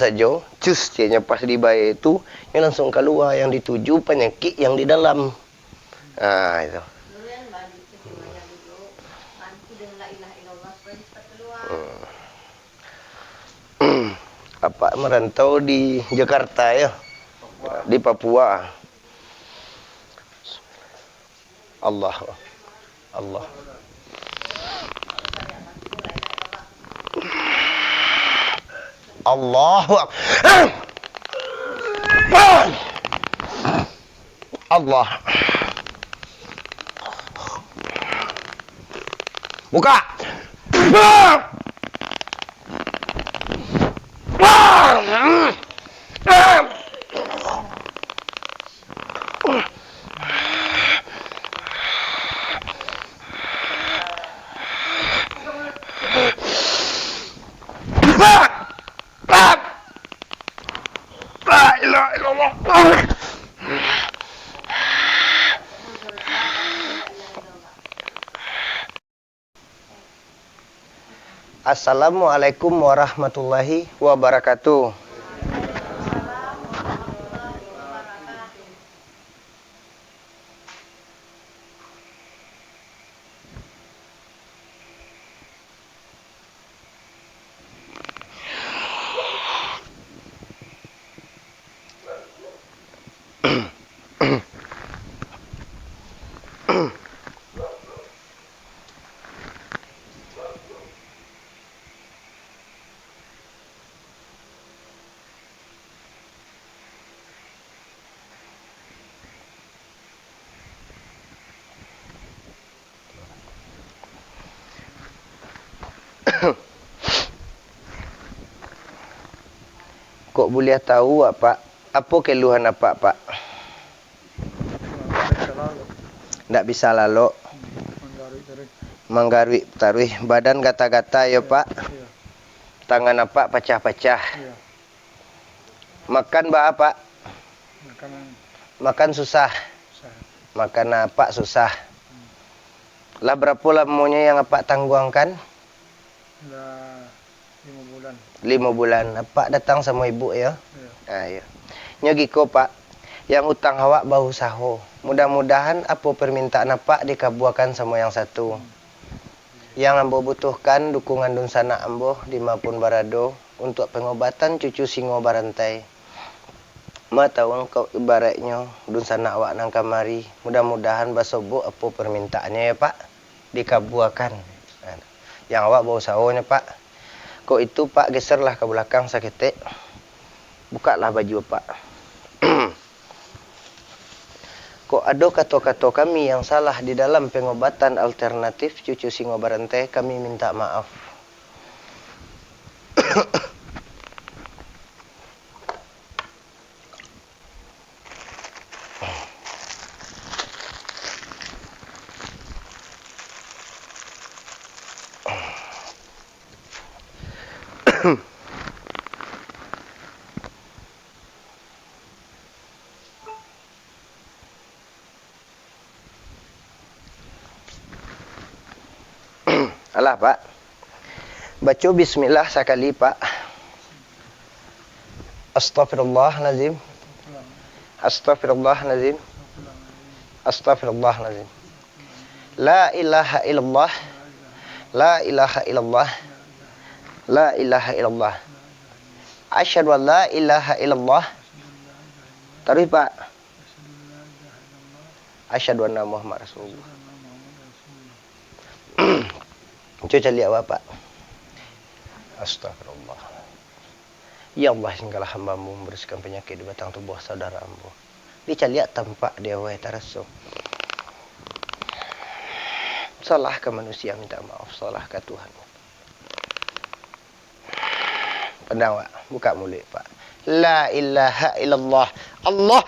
saja, cus dia pas di bayi itu, yang langsung keluar yang dituju penyakit yang di dalam. Ah itu. Apa merantau di Jakarta ya, di Papua. Allah, Allah. Allahu Allah. Buka. Assalamualaikum warahmatullahi wabarakatuh. Kok boleh tahu apa keluhan apa, Pak? Tidak bisa lalu. Menggarui taruh badan gata-gata ya, Pak. Tangan apa pecah-pecah. Makan apa? Makan susah. Makan apa susah. Lah berapa lamanya yang apa tangguangkan? 5 bulan. Apa datang sama ibu ya? Ya. Nyogiko Pak, yang utang awak bau saho. Mudah-mudahan apa permintaan apa dikabulkan sama yang satu. Yang ambo butuhkan dukungan dun sana ambo di Mapun Barado untuk pengobatan cucu singo barantai. Ma tahu engkau ibaratnya dun sana awak nang kamari. Mudah-mudahan basobo apa permintaannya ya Pak dikabulkan. Yang awak bau sahonya Pak. Kok itu Pak geserlah ke belakang sakit. Bukalah baju Pak. Kok ada kata-kata kami yang salah di dalam pengobatan alternatif cucu singo barantai, kami minta maaf. Alah Pak, baca bismillah sekali Pak. Astaghfirullahaladzim. Astaghfirullahaladzim. Astaghfirullahaladzim. La ilaha illallah. La ilaha illallah. La ilaha illallah. Asyhadu an la ilaha illallah. Taruh Pak. Asyhadu anna Muhammad Rasulullah. Cuca lihat Bapak. Astagfirullah. Ya Allah, singgalah hamba-Mu membersihkan penyakit di batang tubuh saudara Ambo. Dia lihat tampak dia wahai tarasu. Salah ke manusia minta maaf, salah ke Tuhan. Pandang Pak, buka mulut Pak. La ilaha illallah. Allah.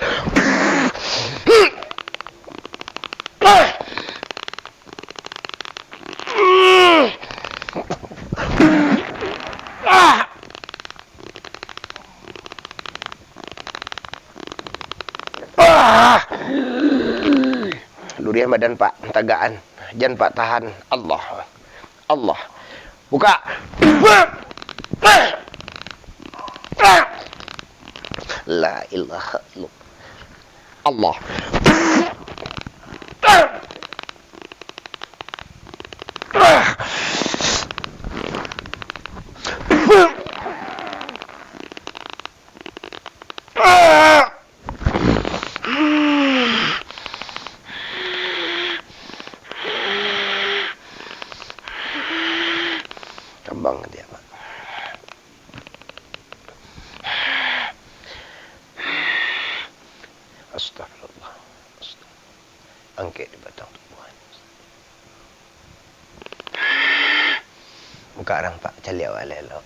Luriah badan Pak, tagaan. Jangan Pak tahan. Allah. Allah. Buka. La ilaha illallah. Allah. Kembang dia, Pak. Astagfirullah. Angkat di batang tubuhan. Buka orang, Pak. Cali awal elok.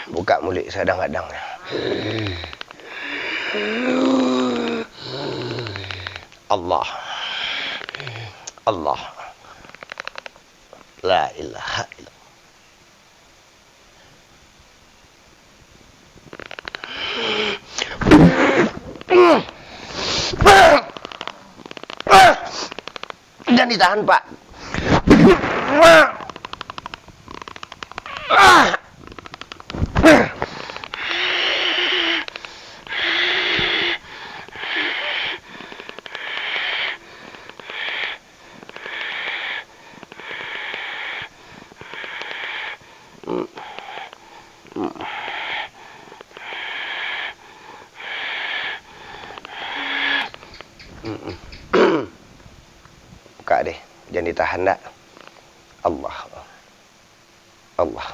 Buka mulut kadang-kadang. Allah. Allah. La ilaha illallah. Jangan ditahan, Pak. Buka deh, jangan ditahan dak. Allah. Allah.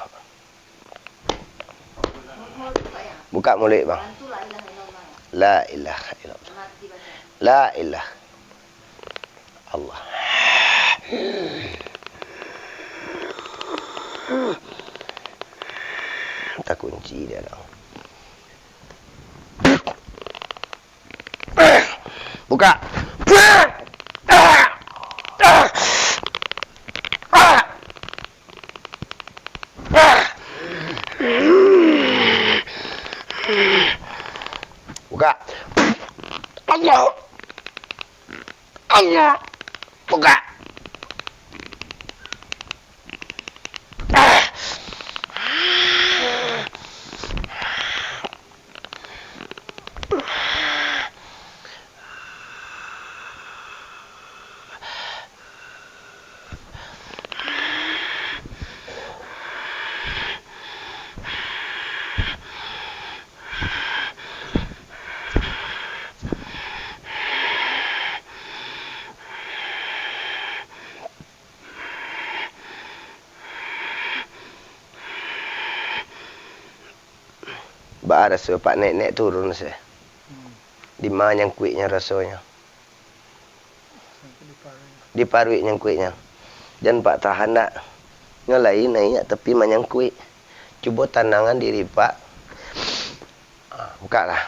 Buka mulut, Bang. La ilaha illallah. La ilaha. Allah. Tak kunci dia dong. Buka. Buka. Allah. Allah. Buka. Ba rasa Pak naik-naik turun saya. Di mana yang kuitnya rasanya? Di paruit yang kuitnya. Dan Pak tahan nak. Ngelain naik tapi manyang kuit. Cuba tanangan diri Pak. Buka lah.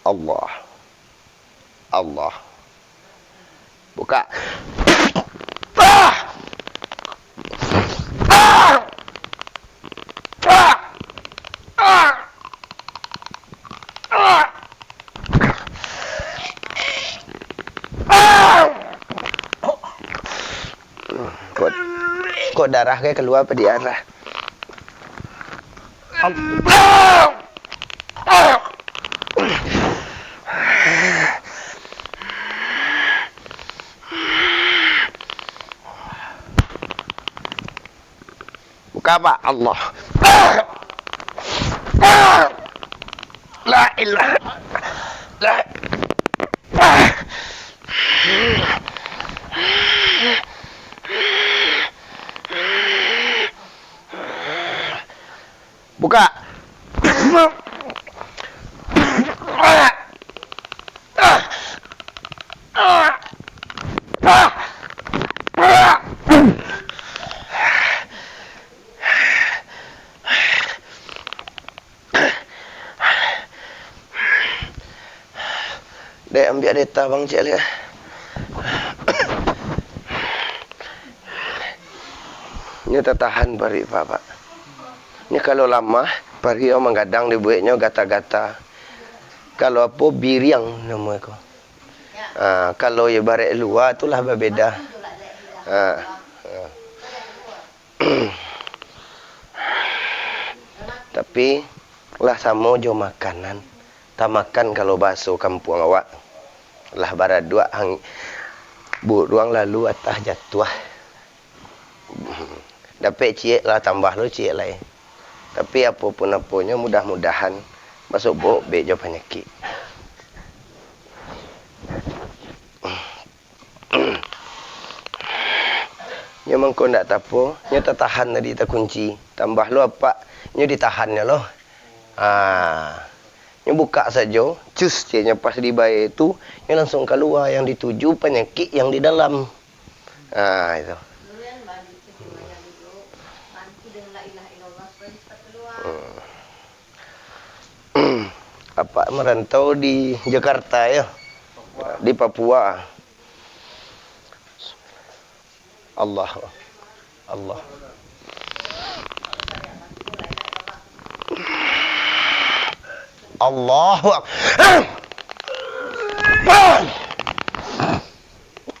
Allah. Allah. Buka. Kok darah kayak keluar apa di arah? Buka, Pak. Allah. La ilaha. La. Buka. Dek ambil data Bang Cik lihat. Ini tertahan pari Pak. Ini kalau lama pari yang menggadang di buiknya gata-gata. Kalau apa biriang nama aku. Kalau ya barek luar itulah berbeza. Tapi lah sama jo makanan. Tak makan kalau bakso kampung awak. Lah barat dua ruang lalu atas jatuh. Dapat cik lah tambah lo cik lah. Tapi apapun apanya mudah-mudahan masuk bok bejo penyakit. Nya mengko ndak tapo, nya tertahan tadi terkunci. Tambah lo apa? Nya ditahannya lo. Nya buka saja, cus nya pas dibayar itu, nya langsung keluar yang dituju penyakit yang di dalam. Itu. Apa merantau di Jakarta ya? Di Papua. Allah. Allah. Allahu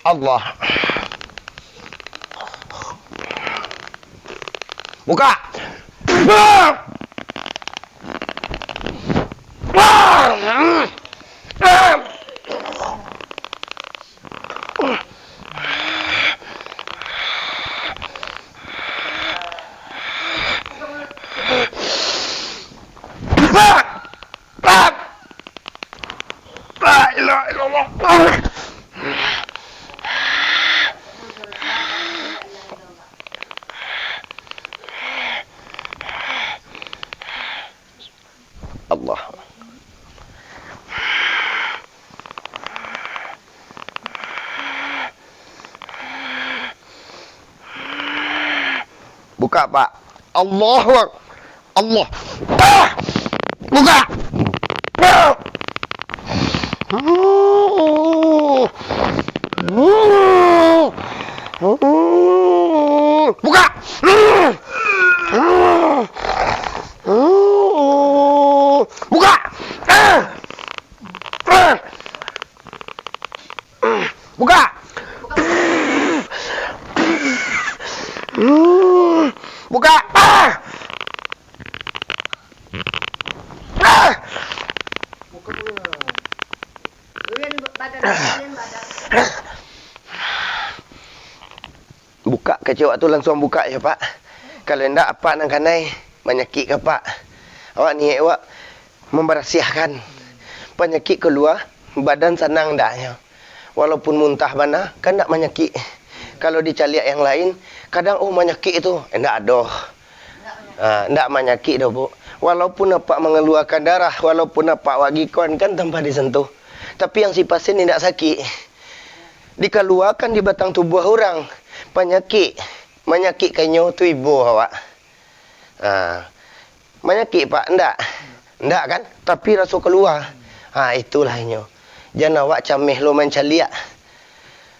Allah. Buka. Allah. Buka, Pak. Allahu Akbar. Allah. Buka. Buka. Buka. Buka. Buka. Buka kecil waktu langsung buka ya Pak. Kalau ndak apa nang kanai penyakit ke Pak. Awak ni awak membersiahkan penyakit keluar badan senang ndaknya. Walaupun muntah mana kan ndak penyakit. Kalau dicaliak yang lain kadang penyakit itu ndak ada. Ndak penyakit dah Bu. Walaupun apa mengeluarkan darah, walaupun apa wagikon kan tanpa disentuh. Tapi yang si pasien ni ndak sakit. Dikeluarkan di batang tubuh orang. Penyakit kanyo tu ibu awak. Penyakit Pak ndak kan? Tapi rasa keluar. Itulah nyo. Jangan awak cameh lo mencaliak.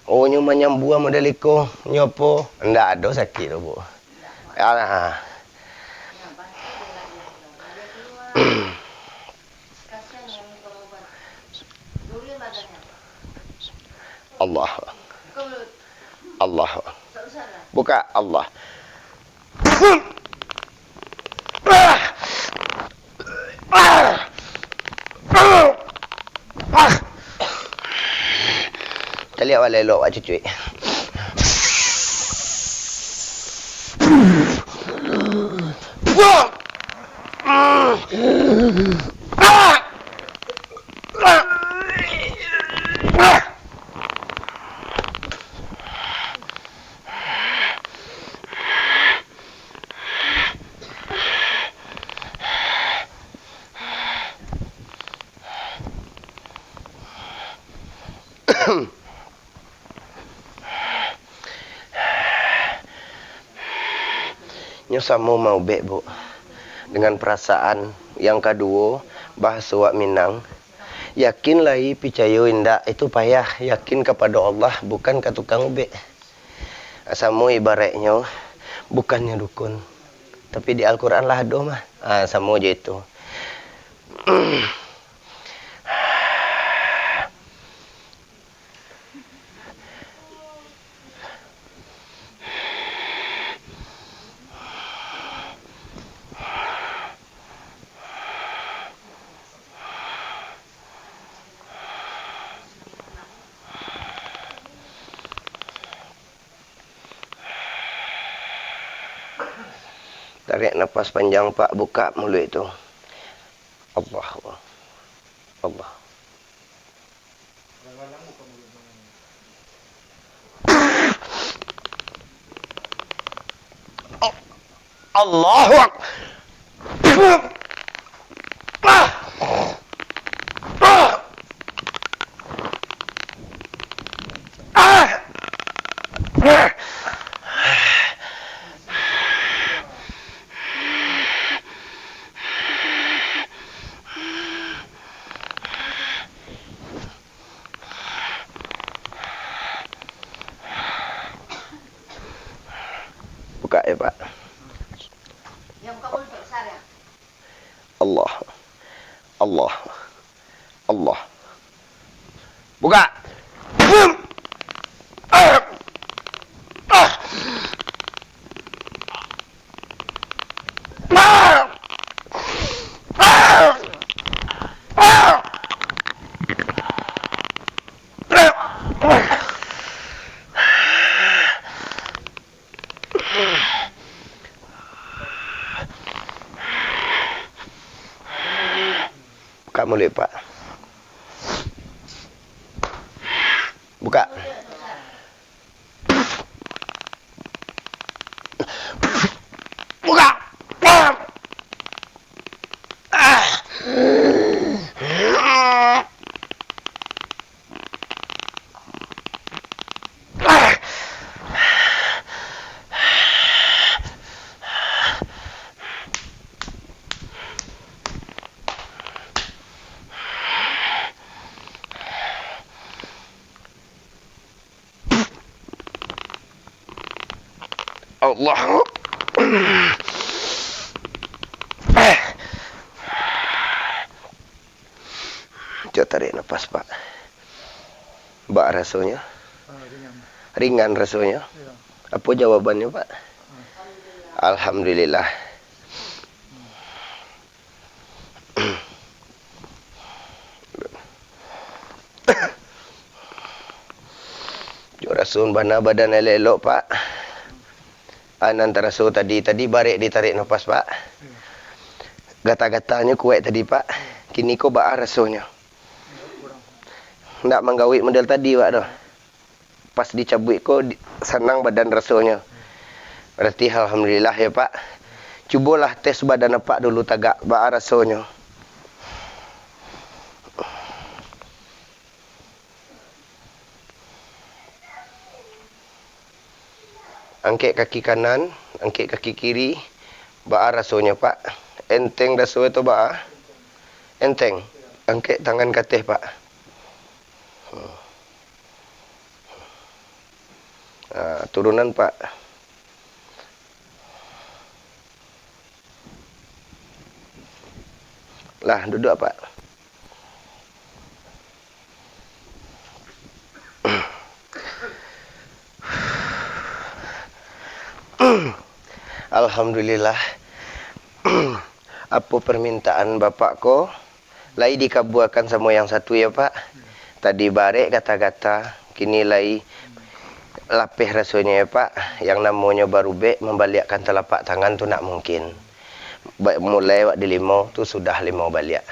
Oh nyo menyambua modeliko nyopo ndak ada sakit tu Bu. Allah. Allah. Buka Allah. Tali awak lelok awak cucuk. Nyo sama mau bek Bu. Dengan perasaan yang kedua bahasa wak Minang. Yakinlah percaya indak itu payah. Yakin kepada Allah bukan ke tukang ubek. Sama ibaratnya bukannya dukun. Tapi di Al-Quran lah ada mah. Sama je itu. Tarik nafas panjang Pak, buka mulut itu. Allah. Allah. Allahu Akbar. Buka ya Pak. Allah. Allah. Allah. Buka. Buka mulut Pak. Buka. Buka. Allah. Coba tarik nafas Pak. Mbak rasanya? Ringan rasanya? Ya. Apa jawabannya Pak? Alhamdulillah. Jom rasul bana badan elok Pak. Antara rasul tadi barik ditarik nafas Pak. Gata-gatanya kuat tadi Pak. Kini kau ba'a rasulnya. Nak menggawik model tadi Pak dah. Pas dicabut kau senang badan rasulnya. Berarti alhamdulillah ya Pak. Cubalah tes badan Pak dulu tagak ba'a rasulnya. Angkat kaki kanan, angkat kaki kiri. Ba'a rasulnya Pak. Enteng rasul itu ba'a. Enteng. Angkat tangan ke atas Pak. Turunan Pak. Lah, duduk Pak. Alhamdulillah. Apa permintaan bapak ko? Lai dikabulkan sama yang satu ya Pak. Tadi barik kata-kata, kini lai lapih rasanya ya Pak. Yang namanya baru membalikkan telapak tangan tu nak mungkin. Mulai waktu 5 tu sudah 5 balik.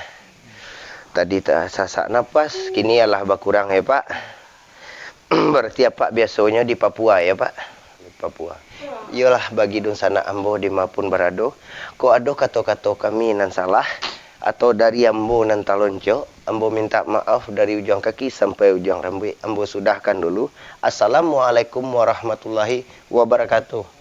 Tadi tak sasak nafas, kini ialah berkurang ya Pak. Berarti apa biasanya di Papua ya Pak? Di Papua. Iyalah bagi donsana ambo di mapun berado. Ko ado kata-kata kami nan salah atau dari ambo nan talonco, ambo minta maaf dari ujung kaki sampai ujung rambut. Ambo sudahkan dulu. Assalamualaikum warahmatullahi wabarakatuh.